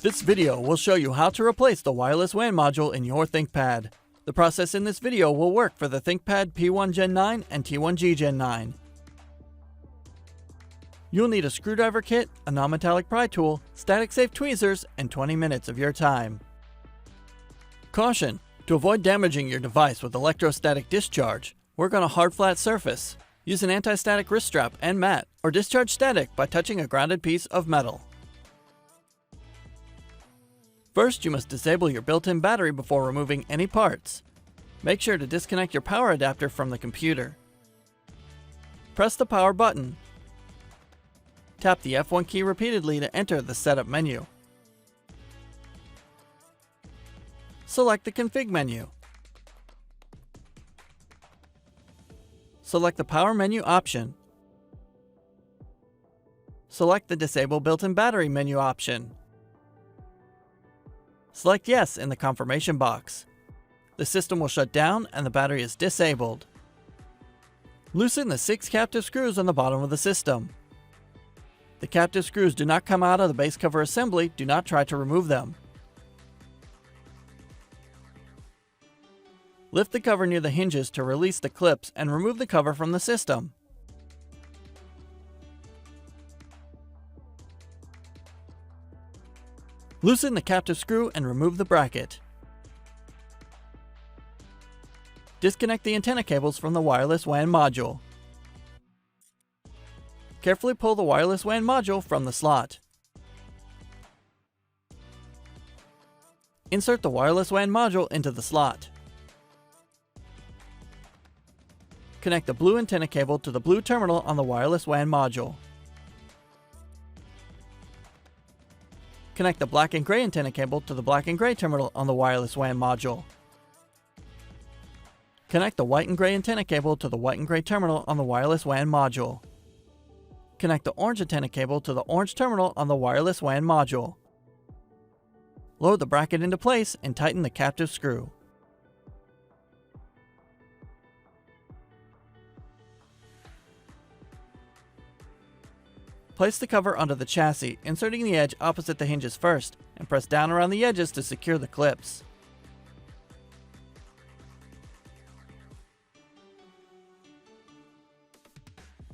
This video will show you how to replace the wireless WAN module in your ThinkPad. The process in this video will work for the ThinkPad P1 Gen 9 and T1g Gen 9. You'll need a screwdriver kit, a non-metallic pry tool, static safe tweezers, and 20 minutes of your time. Caution! To avoid damaging your device with electrostatic discharge, work on a hard flat surface. Use an anti-static wrist strap and mat, or discharge static by touching a grounded piece of metal. First, you must disable your built-in battery before removing any parts. Make sure to disconnect your power adapter from the computer. Press the power button. Tap the F1 key repeatedly to enter the setup menu. Select the config menu. Select the power menu option. Select the disable built-in battery menu option. Select yes in the confirmation box. The system will shut down and the battery is disabled. Loosen the 6 captive screws on the bottom of the system. The captive screws do not come out of the base cover assembly. Do not try to remove them. Lift the cover near the hinges to release the clips and remove the cover from the system. Loosen the captive screw and remove the bracket. Disconnect the antenna cables from the wireless WAN module. Carefully pull the wireless WAN module from the slot. Insert the wireless WAN module into the slot. Connect the blue antenna cable to the blue terminal on the wireless WAN module. Connect the black and gray antenna cable to the black and gray terminal on the wireless WAN module. Connect the white and gray antenna cable to the white and gray terminal on the wireless WAN module. Connect the orange antenna cable to the orange terminal on the wireless WAN module. Lower the bracket into place and tighten the captive screw. Place the cover under the chassis, inserting the edge opposite the hinges first, and press down around the edges to secure the clips.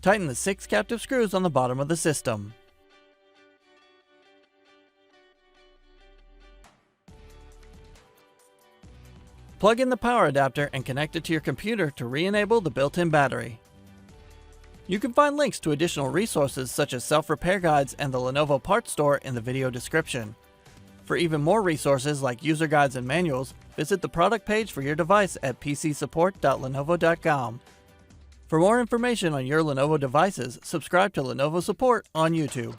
Tighten the 6 captive screws on the bottom of the system. Plug in the power adapter and connect it to your computer to re-enable the built-in battery. You can find links to additional resources such as self-repair guides and the Lenovo parts store in the video description. For even more resources like user guides and manuals, visit the product page for your device at pcsupport.lenovo.com. For more information on your Lenovo devices, subscribe to Lenovo Support on YouTube.